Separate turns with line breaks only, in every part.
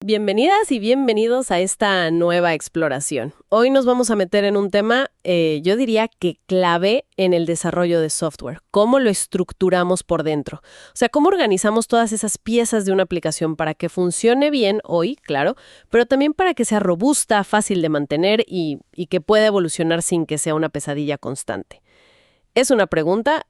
Bienvenidas y bienvenidos a esta nueva exploración. Hoy nos vamos a meter en un tema, yo diría que clave en el desarrollo de software. Cómo lo estructuramos por dentro. O sea, cómo organizamos todas esas piezas de una aplicación para que funcione bien hoy, claro, pero también para que sea robusta, fácil de mantener y que pueda evolucionar sin que sea una pesadilla constante. Es una pregunta,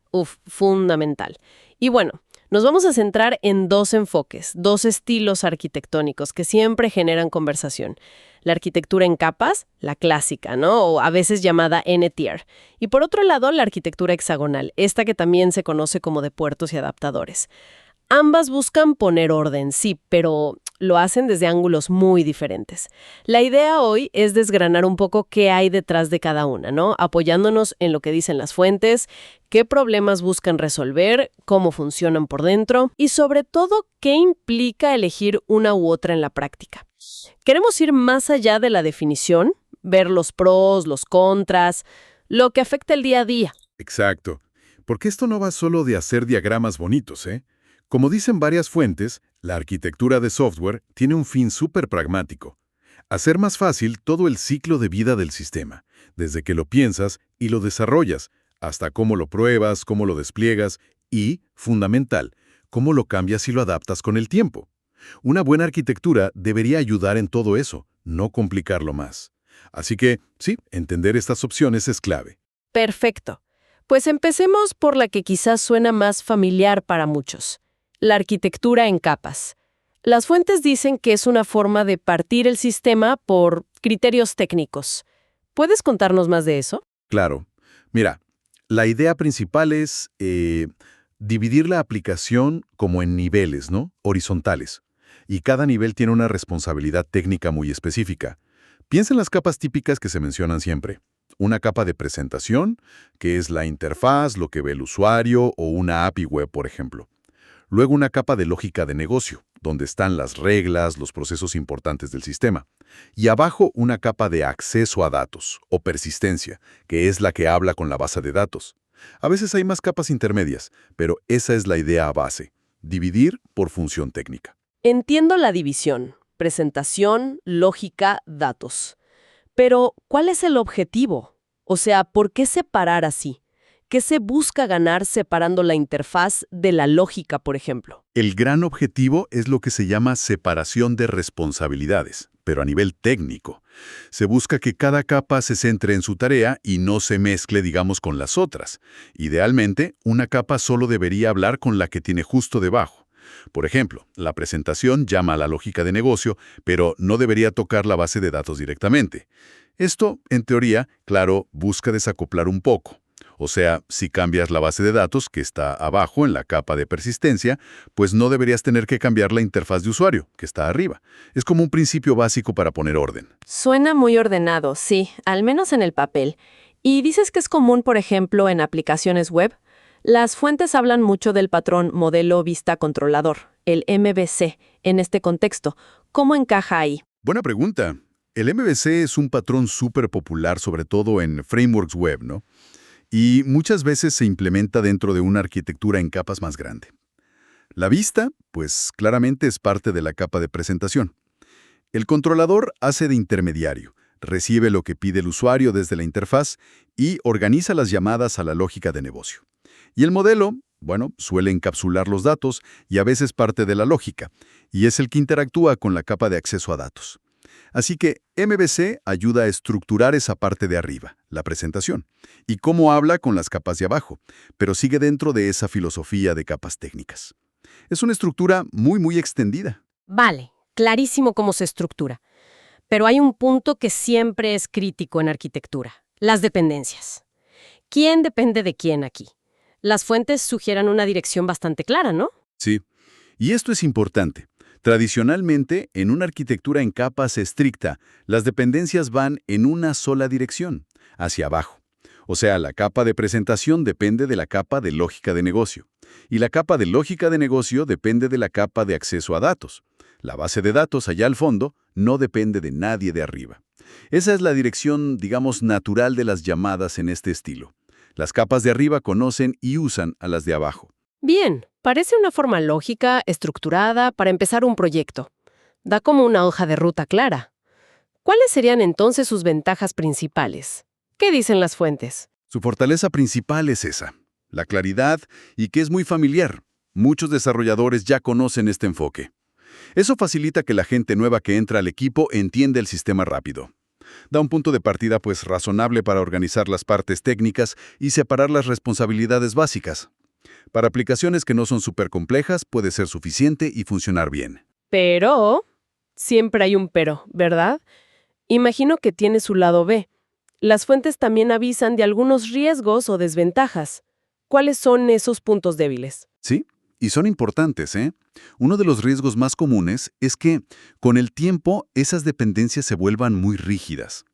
fundamental. Y bueno, nos vamos a centrar en dos enfoques, dos estilos arquitectónicos que siempre generan conversación. La arquitectura en capas, la clásica, ¿no? O a veces llamada N-tier. Y por otro lado, la arquitectura hexagonal, esta que también se conoce como de puertos y adaptadores. Ambas buscan poner orden, sí, pero lo hacen desde ángulos muy diferentes. La idea hoy es desgranar un poco qué hay detrás de cada una, ¿no? Apoyándonos en lo que dicen las fuentes, qué problemas buscan resolver, cómo funcionan por dentro y sobre todo qué implica elegir una u otra en la práctica. Queremos ir más allá de la definición, ver los pros, los contras, lo que afecta el día a día.
Exacto. Porque esto no va solo de hacer diagramas bonitos, ¿eh? Como dicen varias fuentes, la arquitectura de software tiene un fin súper pragmático. Hacer más fácil todo el ciclo de vida del sistema, desde que lo piensas y lo desarrollas, hasta cómo lo pruebas, cómo lo despliegas y, fundamental, cómo lo cambias y lo adaptas con el tiempo. Una buena arquitectura debería ayudar en todo eso, no complicarlo más. Así que, sí, entender estas opciones es clave.
Perfecto. Pues empecemos por la que quizás suena más familiar para muchos. La arquitectura en capas. Las fuentes dicen que es una forma de partir el sistema por criterios técnicos. ¿Puedes contarnos más de eso?
Claro. Mira, la idea principal es dividir la aplicación como en niveles, ¿no? Horizontales. Y cada nivel tiene una responsabilidad técnica muy específica. Piensa en las capas típicas que se mencionan siempre. Una capa de presentación, que es la interfaz, lo que ve el usuario, o una API web, por ejemplo. Luego una capa de lógica de negocio, donde están las reglas, los procesos importantes del sistema. Y abajo una capa de acceso a datos, o persistencia, que es la que habla con la base de datos. A veces hay más capas intermedias, pero esa es la idea base, dividir por función técnica.
Entiendo la división, presentación, lógica, datos. Pero, ¿cuál es el objetivo? O sea, ¿por qué separar así? ¿Qué se busca ganar separando la interfaz de la lógica, por ejemplo?
El gran objetivo es lo que se llama separación de responsabilidades, pero a nivel técnico. Se busca que cada capa se centre en su tarea y no se mezcle, digamos, con las otras. Idealmente, una capa solo debería hablar con la que tiene justo debajo. Por ejemplo, la presentación llama a la lógica de negocio, pero no debería tocar la base de datos directamente. Esto, en teoría, claro, busca desacoplar un poco. O sea, si cambias la base de datos, que está abajo en la capa de persistencia, pues no deberías tener que cambiar la interfaz de usuario, que está arriba. Es como un principio básico para poner orden.
Suena muy ordenado, sí, al menos en el papel. Y dices que es común, por ejemplo, en aplicaciones web. Las fuentes hablan mucho del patrón modelo vista controlador, el MVC, en este contexto. ¿Cómo encaja ahí?
Buena pregunta. El MVC es un patrón súper popular, sobre todo en frameworks web, ¿no? Y muchas veces se implementa dentro de una arquitectura en capas más grande. La vista, pues claramente es parte de la capa de presentación. El controlador hace de intermediario, recibe lo que pide el usuario desde la interfaz y organiza las llamadas a la lógica de negocio. Y el modelo, bueno, suele encapsular los datos y a veces parte de la lógica, y es el que interactúa con la capa de acceso a datos. Así que MVC ayuda a estructurar esa parte de arriba, la presentación, y cómo habla con las capas de abajo, pero sigue dentro de esa filosofía de capas técnicas. Es una estructura muy extendida.
Vale, clarísimo cómo se estructura. Pero hay un punto que siempre es crítico en arquitectura: las dependencias. ¿Quién depende de quién aquí? Las fuentes sugieren una dirección bastante clara, ¿no?
Sí, y esto es importante. Tradicionalmente, en una arquitectura en capas estricta, las dependencias van en una sola dirección, hacia abajo. O sea, la capa de presentación depende de la capa de lógica de negocio, y la capa de lógica de negocio depende de la capa de acceso a datos. La base de datos allá al fondo no depende de nadie de arriba. Esa es la dirección, digamos, natural de las llamadas en este estilo. Las capas de arriba conocen y usan a las de abajo.
Bien, parece una forma lógica, estructurada, para empezar un proyecto. Da como una hoja de ruta clara. ¿Cuáles serían entonces sus ventajas principales? ¿Qué dicen las fuentes?
Su fortaleza principal es esa, la claridad y que es muy familiar. Muchos desarrolladores ya conocen este enfoque. Eso facilita que la gente nueva que entra al equipo entienda el sistema rápido. Da un punto de partida pues razonable para organizar las partes técnicas y separar las responsabilidades básicas. Para aplicaciones que no son súper complejas puede ser suficiente y funcionar bien.
Pero, siempre hay un pero, ¿verdad? Imagino que tiene su lado B. Las fuentes también avisan de algunos riesgos o desventajas. ¿Cuáles son esos puntos débiles?
Sí, y son importantes, ¿eh? Uno de los riesgos más comunes es que, con el tiempo, esas dependencias se vuelvan muy rígidas.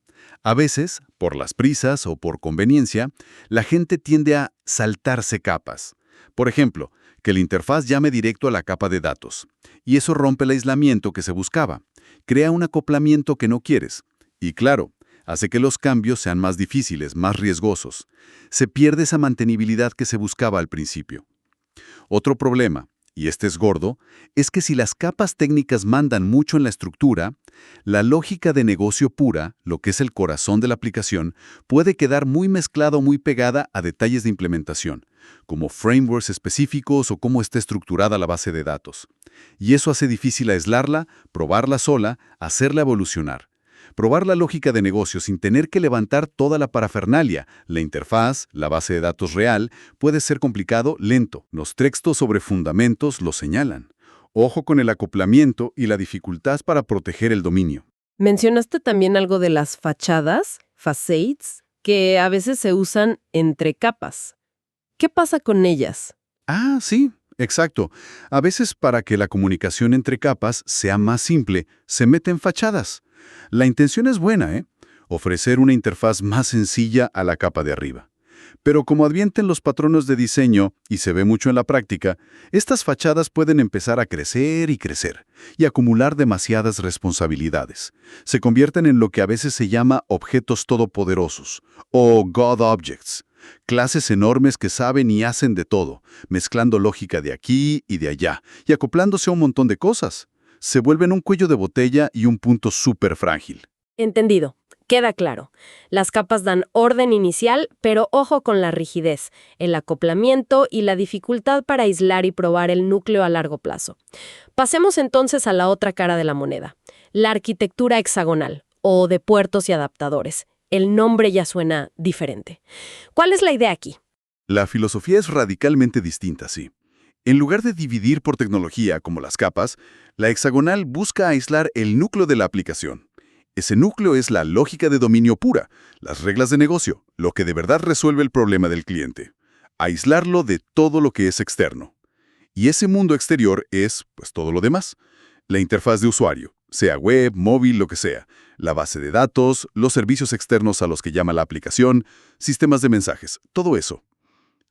A veces, por las prisas o por conveniencia, la gente tiende a saltarse capas. Por ejemplo, que la interfaz llame directo a la capa de datos. Y eso rompe el aislamiento que se buscaba. Crea un acoplamiento que no quieres. Y claro, hace que los cambios sean más difíciles, más riesgosos. Se pierde esa mantenibilidad que se buscaba al principio. Otro problema, y este es gordo, es que si las capas técnicas mandan mucho en la estructura, la lógica de negocio pura, lo que es el corazón de la aplicación, puede quedar muy mezclada o muy pegada a detalles de implementación, como frameworks específicos o cómo está estructurada la base de datos. Y eso hace difícil aislarla, probarla sola, hacerla evolucionar. Probar la lógica de negocio sin tener que levantar toda la parafernalia, la interfaz, la base de datos real, puede ser complicado, lento. Los textos sobre fundamentos lo señalan. Ojo con el acoplamiento y la dificultad para proteger el dominio.
Mencionaste también algo de las fachadas, facades, que a veces se usan entre capas. ¿Qué pasa con ellas?
Ah, sí, exacto. A veces para que la comunicación entre capas sea más simple, se meten fachadas. La intención es buena, ¿eh? Ofrecer una interfaz más sencilla a la capa de arriba. Pero como advierten los patronos de diseño, y se ve mucho en la práctica, estas fachadas pueden empezar a crecer y acumular demasiadas responsabilidades. Se convierten en lo que a veces se llama objetos todopoderosos, o God Objects. Clases enormes que saben y hacen de todo, mezclando lógica de aquí y de allá, y acoplándose a un montón de cosas. Se vuelven un cuello de botella y un punto súper frágil.
Entendido. Queda claro. Las capas dan orden inicial, pero ojo con la rigidez, el acoplamiento y la dificultad para aislar y probar el núcleo a largo plazo. Pasemos entonces a la otra cara de la moneda, la arquitectura hexagonal, o de puertos y adaptadores. El nombre ya suena diferente. ¿Cuál es la idea aquí?
La filosofía es radicalmente distinta, sí. En lugar de dividir por tecnología, como las capas, la hexagonal busca aislar el núcleo de la aplicación. Ese núcleo es la lógica de dominio pura, las reglas de negocio, lo que de verdad resuelve el problema del cliente. Aislarlo de todo lo que es externo. Y ese mundo exterior es, pues, todo lo demás. La interfaz de usuario, sea web, móvil, lo que sea. La base de datos, los servicios externos a los que llama la aplicación, sistemas de mensajes, todo eso.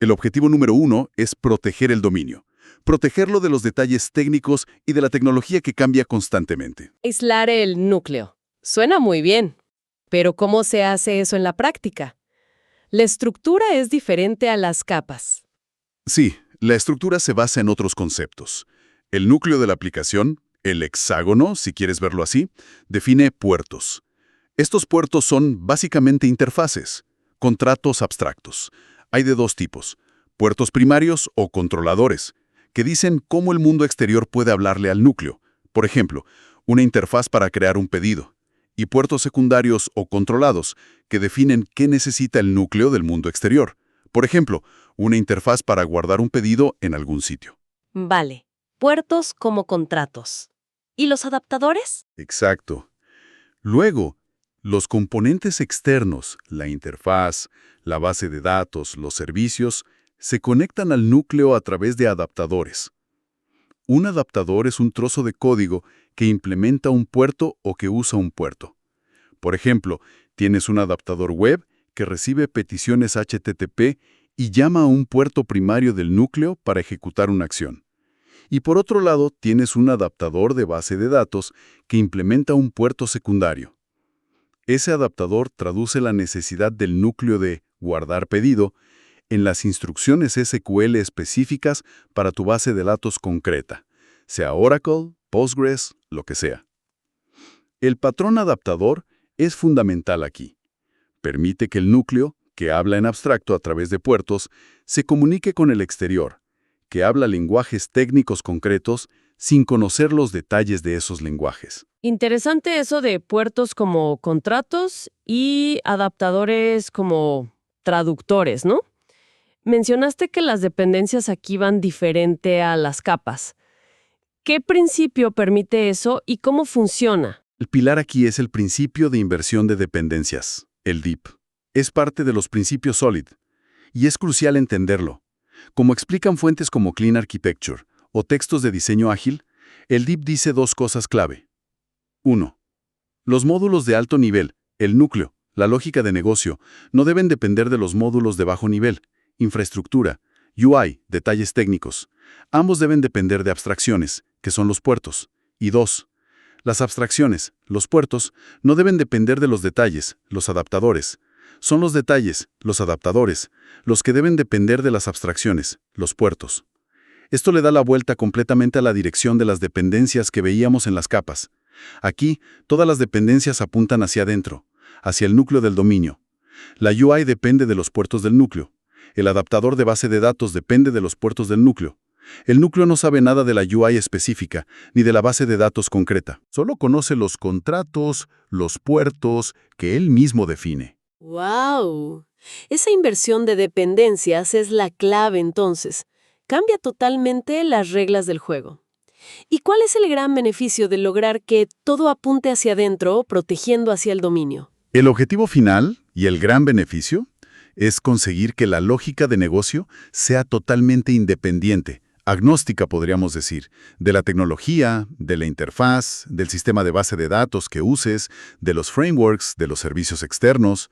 El objetivo número 1 es proteger el dominio. Protegerlo de los detalles técnicos y de la tecnología que cambia constantemente.
Aislar el núcleo. Suena muy bien. Pero ¿cómo se hace eso en la práctica? La estructura es diferente a las capas.
Sí, la estructura se basa en otros conceptos. El núcleo de la aplicación, el hexágono, si quieres verlo así, define puertos. Estos puertos son básicamente interfaces, contratos abstractos. Hay de dos tipos, puertos primarios o controladores, que dicen cómo el mundo exterior puede hablarle al núcleo. Por ejemplo, una interfaz para crear un pedido. Y puertos secundarios o controlados, que definen qué necesita el núcleo del mundo exterior. Por ejemplo, una interfaz para guardar un pedido en algún sitio.
Vale. Puertos como contratos. ¿Y los adaptadores?
Exacto. Luego, los componentes externos, la interfaz, la base de datos, los servicios, se conectan al núcleo a través de adaptadores. Un adaptador es un trozo de código que implementa un puerto o que usa un puerto. Por ejemplo, tienes un adaptador web que recibe peticiones HTTP y llama a un puerto primario del núcleo para ejecutar una acción. Y por otro lado, tienes un adaptador de base de datos que implementa un puerto secundario. Ese adaptador traduce la necesidad del núcleo de guardar pedido en las instrucciones SQL específicas para tu base de datos concreta, sea Oracle, Postgres, lo que sea. El patrón adaptador es fundamental aquí. Permite que el núcleo, que habla en abstracto a través de puertos, se comunique con el exterior, que habla lenguajes técnicos concretos sin conocer los detalles de esos lenguajes.
Interesante eso de puertos como contratos y adaptadores como traductores, ¿no? Mencionaste que las dependencias aquí van diferente a las capas. ¿Qué principio permite eso y cómo funciona?
El pilar aquí es el principio de inversión de dependencias, el DIP. Es parte de los principios SOLID, y es crucial entenderlo. Como explican fuentes como Clean Architecture o textos de diseño ágil, el DIP dice dos cosas clave. 1. Los módulos de alto nivel, el núcleo, la lógica de negocio, no deben depender de los módulos de bajo nivel, infraestructura, UI, detalles técnicos. Ambos deben depender de abstracciones, que son los puertos. Y 2. Las abstracciones, los puertos, no deben depender de los detalles, los adaptadores. Son los detalles, los adaptadores, los que deben depender de las abstracciones, los puertos. Esto le da la vuelta completamente a la dirección de las dependencias que veíamos en las capas. Aquí, todas las dependencias apuntan hacia adentro, hacia el núcleo del dominio. La UI depende de los puertos del núcleo. El adaptador de base de datos depende de los puertos del núcleo. El núcleo no sabe nada de la UI específica, ni de la base de datos concreta. Solo conoce los contratos, los puertos, que él mismo define.
¡Wow! Esa inversión de dependencias es la clave entonces. Cambia totalmente las reglas del juego. ¿Y cuál es el gran beneficio de lograr que todo apunte hacia adentro, protegiendo hacia el dominio?
El objetivo final, y el gran beneficio, es conseguir que la lógica de negocio sea totalmente independiente, agnóstica podríamos decir, de la tecnología, de la interfaz, del sistema de base de datos que uses, de los frameworks, de los servicios externos.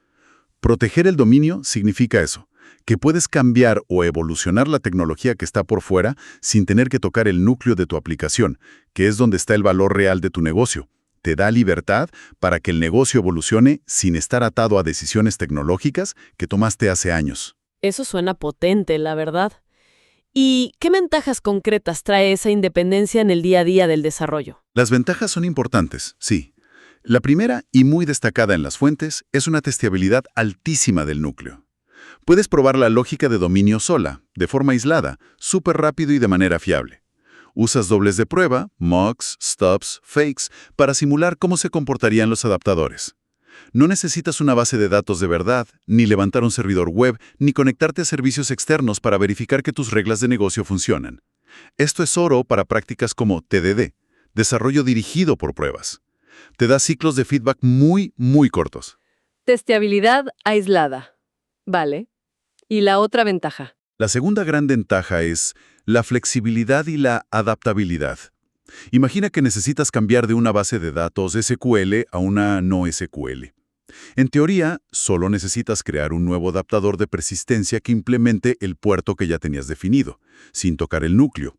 Proteger el dominio significa eso, que puedes cambiar o evolucionar la tecnología que está por fuera sin tener que tocar el núcleo de tu aplicación, que es donde está el valor real de tu negocio. Te da libertad para que el negocio evolucione sin estar atado a decisiones tecnológicas que tomaste hace años.
Eso suena potente, la verdad. ¿Y qué ventajas concretas trae esa independencia en el día a día del desarrollo?
Las ventajas son importantes, sí. La primera, y muy destacada en las fuentes, es una testeabilidad altísima del núcleo. Puedes probar la lógica de dominio sola, de forma aislada, súper rápido y de manera fiable. Usas dobles de prueba, mocks, stubs, fakes, para simular cómo se comportarían los adaptadores. No necesitas una base de datos de verdad, ni levantar un servidor web, ni conectarte a servicios externos para verificar que tus reglas de negocio funcionan. Esto es oro para prácticas como TDD, desarrollo dirigido por pruebas. Te da ciclos de feedback muy cortos.
Testeabilidad aislada. Vale. ¿Y la otra ventaja?
La segunda gran ventaja es la flexibilidad y la adaptabilidad. Imagina que necesitas cambiar de una base de datos SQL a una no SQL. En teoría, solo necesitas crear un nuevo adaptador de persistencia que implemente el puerto que ya tenías definido, sin tocar el núcleo.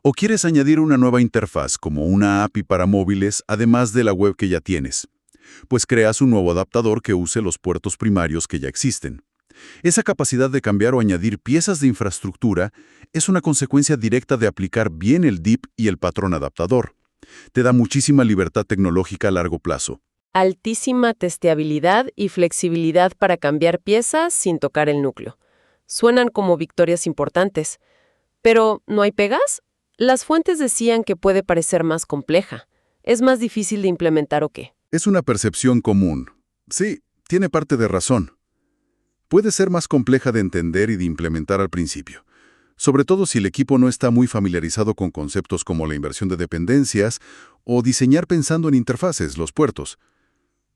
O quieres añadir una nueva interfaz como una API para móviles además de la web que ya tienes. Pues creas un nuevo adaptador que use los puertos primarios que ya existen. Esa capacidad de cambiar o añadir piezas de infraestructura es una consecuencia directa de aplicar bien el DIP y el patrón adaptador. Te da muchísima libertad tecnológica a largo plazo.
Altísima testeabilidad y flexibilidad para cambiar piezas sin tocar el núcleo. Suenan como victorias importantes. Pero, ¿no hay pegas? Las fuentes decían que puede parecer más compleja. ¿Es más difícil de implementar o qué?
Es una percepción común. Sí, tiene parte de razón. Puede ser más compleja de entender y de implementar al principio, sobre todo si el equipo no está muy familiarizado con conceptos como la inversión de dependencias o diseñar pensando en interfaces, los puertos.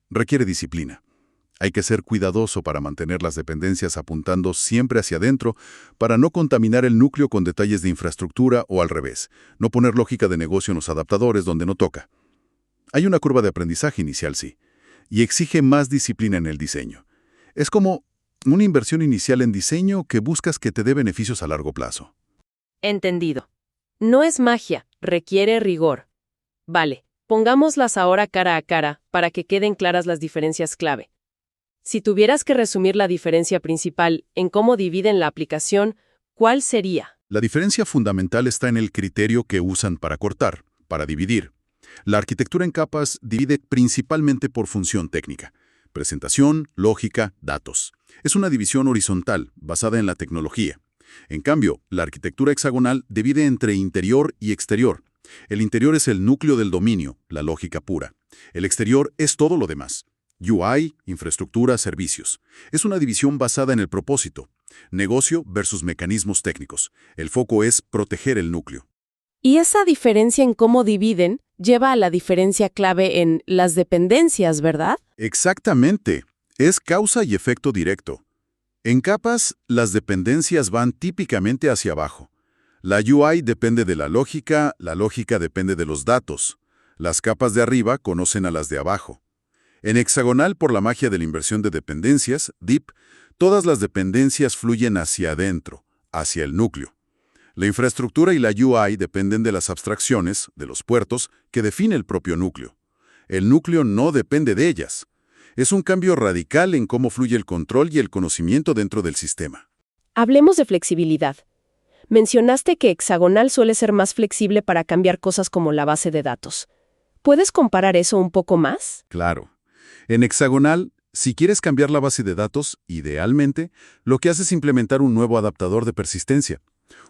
Requiere disciplina. Hay que ser cuidadoso para mantener las dependencias apuntando siempre hacia adentro para no contaminar el núcleo con detalles de infraestructura o al revés, no poner lógica de negocio en los adaptadores donde no toca. Hay una curva de aprendizaje inicial, sí, y exige más disciplina en el diseño. Es como una inversión inicial en diseño que buscas que te dé beneficios a largo plazo.
Entendido. No es magia, requiere rigor. Vale, pongámoslas ahora cara a cara para que queden claras las diferencias clave. Si tuvieras que resumir la diferencia principal en cómo dividen la aplicación, ¿cuál sería?
La diferencia fundamental está en el criterio que usan para cortar, para dividir. La arquitectura en capas divide principalmente por función técnica: presentación, lógica, datos. Es una división horizontal, basada en la tecnología. En cambio, la arquitectura hexagonal divide entre interior y exterior. El interior es el núcleo del dominio, la lógica pura. El exterior es todo lo demás: UI, infraestructura, servicios. Es una división basada en el propósito: negocio versus mecanismos técnicos. El foco es proteger el núcleo.
Y esa diferencia en cómo dividen lleva a la diferencia clave en las dependencias, ¿verdad?
Exactamente. Es causa y efecto directo. En capas, las dependencias van típicamente hacia abajo. La UI depende de la lógica depende de los datos. Las capas de arriba conocen a las de abajo. En hexagonal, por la magia de la inversión de dependencias, DIP, todas las dependencias fluyen hacia adentro, hacia el núcleo. La infraestructura y la UI dependen de las abstracciones, de los puertos, que define el propio núcleo. El núcleo no depende de ellas. Es un cambio radical en cómo fluye el control y el conocimiento dentro del sistema.
Hablemos de flexibilidad. Mencionaste que hexagonal suele ser más flexible para cambiar cosas como la base de datos. ¿Puedes comparar eso un poco más?
Claro. En hexagonal, si quieres cambiar la base de datos, idealmente, lo que haces es implementar un nuevo adaptador de persistencia.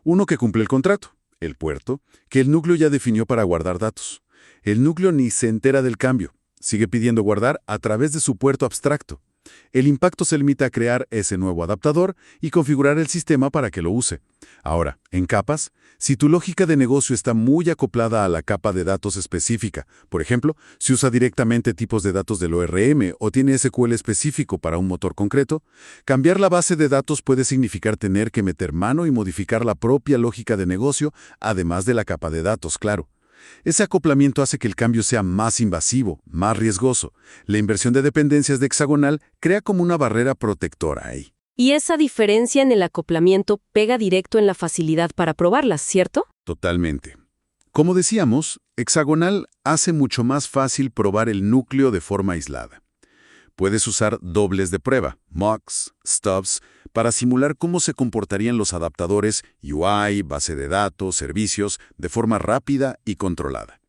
Uno que cumple el contrato, el puerto, que el núcleo ya definió para guardar datos. El núcleo ni se entera del cambio. Sigue pidiendo guardar a través de su puerto abstracto. El impacto se limita a crear ese nuevo adaptador y configurar el sistema para que lo use. Ahora, en capas, si tu lógica de negocio está muy acoplada a la capa de datos específica, por ejemplo, si usa directamente tipos de datos del ORM o tiene SQL específico para un motor concreto, cambiar la base de datos puede significar tener que meter mano y modificar la propia lógica de negocio, además de la capa de datos, claro. Ese acoplamiento hace que el cambio sea más invasivo, más riesgoso. La inversión de dependencias de hexagonal crea como una barrera protectora ahí.
Y esa diferencia en el acoplamiento pega directo en la facilidad para probarlas, ¿cierto?
Totalmente. Como decíamos, hexagonal hace mucho más fácil probar el núcleo de forma aislada. Puedes usar dobles de prueba, mocks, stubs, para simular cómo se comportarían los adaptadores UI, base de datos, servicios, de forma rápida y controlada.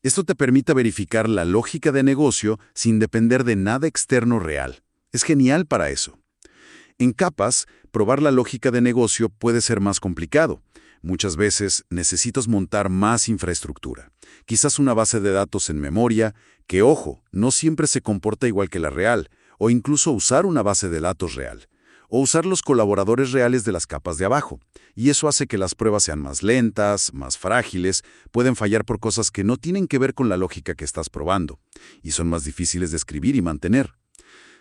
Esto te permite verificar la lógica de negocio sin depender de nada externo real. Es genial para eso. En capas, probar la lógica de negocio puede ser más complicado. Muchas veces necesitas montar más infraestructura. Quizás una base de datos en memoria, que, ojo, no siempre se comporta igual que la real, o incluso usar una base de datos real, o usar los colaboradores reales de las capas de abajo. Y eso hace que las pruebas sean más lentas, más frágiles, pueden fallar por cosas que no tienen que ver con la lógica que estás probando, y son más difíciles de escribir y mantener.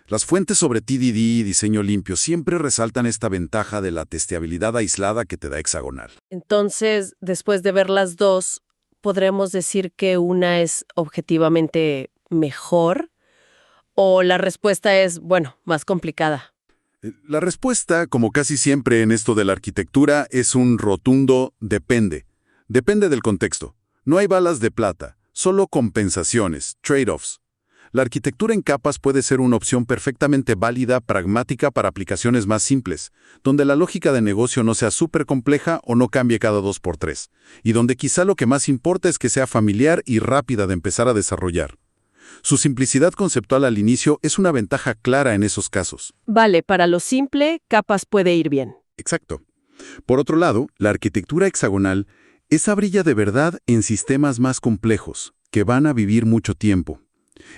Las fuentes sobre TDD y diseño limpio siempre resaltan esta ventaja de la testeabilidad aislada que te da hexagonal.
Entonces, después de ver las dos, ¿podremos decir que una es objetivamente mejor? ¿O la respuesta es, bueno, más complicada?
La respuesta, como casi siempre en esto de la arquitectura, es un rotundo depende. Depende del contexto. No hay balas de plata, solo compensaciones, trade-offs. La arquitectura en capas puede ser una opción perfectamente válida, pragmática para aplicaciones más simples, donde la lógica de negocio no sea súper compleja o no cambie cada 2x3, y donde quizá lo que más importa es que sea familiar y rápida de empezar a desarrollar. Su simplicidad conceptual al inicio es una ventaja clara en esos casos.
Vale, para lo simple, capas puede ir bien.
Exacto. Por otro lado, la arquitectura hexagonal brilla de verdad en sistemas más complejos, que van a vivir mucho tiempo.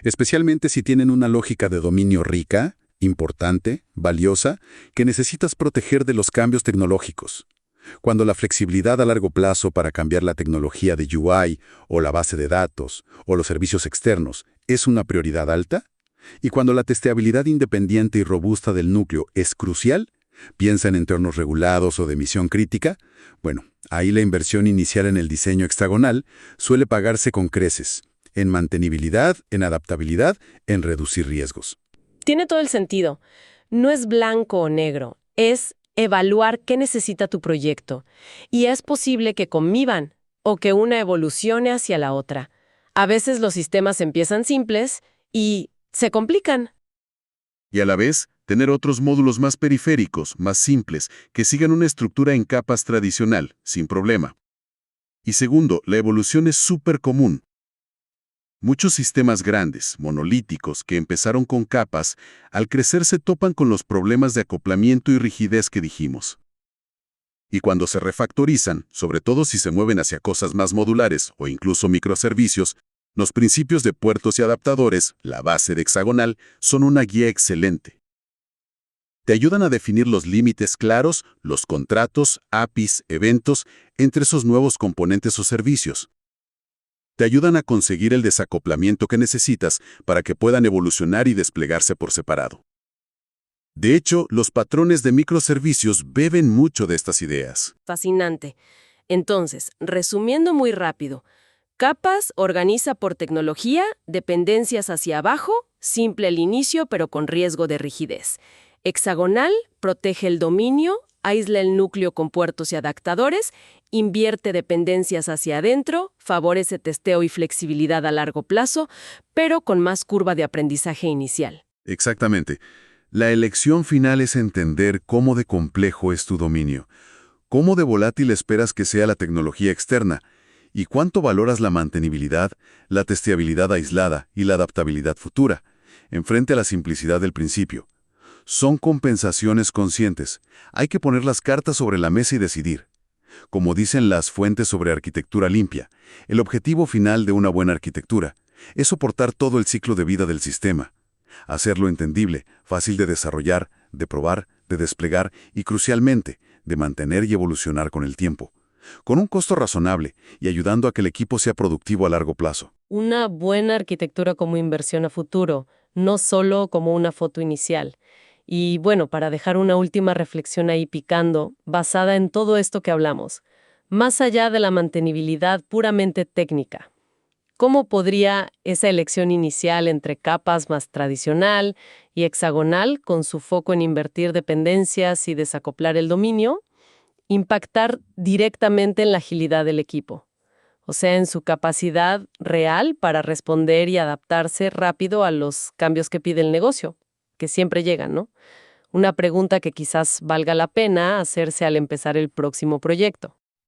Especialmente si tienen una lógica de dominio rica, importante, valiosa, que necesitas proteger de los cambios tecnológicos. Cuando la flexibilidad a largo plazo para cambiar la tecnología de UI o la base de datos o los servicios externos es una prioridad alta, y cuando la testeabilidad independiente y robusta del núcleo es crucial, piensa en entornos regulados o de misión crítica, bueno, ahí la inversión inicial en el diseño hexagonal suele pagarse con creces. En mantenibilidad, en adaptabilidad, en reducir riesgos.
Tiene todo el sentido. No es blanco o negro, es evaluar qué necesita tu proyecto. Y es posible que convivan o que una evolucione hacia la otra. A veces los sistemas empiezan simples y se complican.
Y a la vez, tener otros módulos más periféricos, más simples, que sigan una estructura en capas tradicional, sin problema. Y segundo, la evolución es súper común. Muchos sistemas grandes, monolíticos, que empezaron con capas, al crecer se topan con los problemas de acoplamiento y rigidez que dijimos. Y cuando se refactorizan, sobre todo si se mueven hacia cosas más modulares o incluso microservicios, los principios de puertos y adaptadores, la base de hexagonal, son una guía excelente. Te ayudan a definir los límites claros, los contratos, APIs, eventos, entre esos nuevos componentes o servicios. Te ayudan a conseguir el desacoplamiento que necesitas para que puedan evolucionar y desplegarse por separado. De hecho, los patrones de microservicios beben mucho de estas ideas.
Fascinante. Entonces, resumiendo muy rápido, capas organiza por tecnología, dependencias hacia abajo, simple al inicio pero con riesgo de rigidez. Hexagonal protege el dominio, aísla el núcleo con puertos y adaptadores, invierte dependencias hacia adentro, favorece testeo y flexibilidad a largo plazo, pero con más curva de aprendizaje inicial.
Exactamente. La elección final es entender cómo de complejo es tu dominio, cómo de volátil esperas que sea la tecnología externa, y cuánto valoras la mantenibilidad, la testeabilidad aislada y la adaptabilidad futura, enfrente a la simplicidad del principio. Son compensaciones conscientes. Hay que poner las cartas sobre la mesa y decidir. Como dicen las fuentes sobre arquitectura limpia, el objetivo final de una buena arquitectura es soportar todo el ciclo de vida del sistema. Hacerlo entendible, fácil de desarrollar, de probar, de desplegar y, crucialmente, de mantener y evolucionar con el tiempo, con un costo razonable y ayudando a que el equipo sea productivo a largo plazo.
Una buena arquitectura como inversión a futuro, no solo como una foto inicial. Y bueno, para dejar una última reflexión ahí picando, basada en todo esto que hablamos, más allá de la mantenibilidad puramente técnica, ¿cómo podría esa elección inicial entre capas más tradicional y hexagonal, con su foco en invertir dependencias y desacoplar el dominio, impactar directamente en la agilidad del equipo? O sea, en su capacidad real para responder y adaptarse rápido a los cambios que pide el negocio, que siempre llegan, ¿no? Una pregunta que quizás valga la pena hacerse al empezar el próximo proyecto.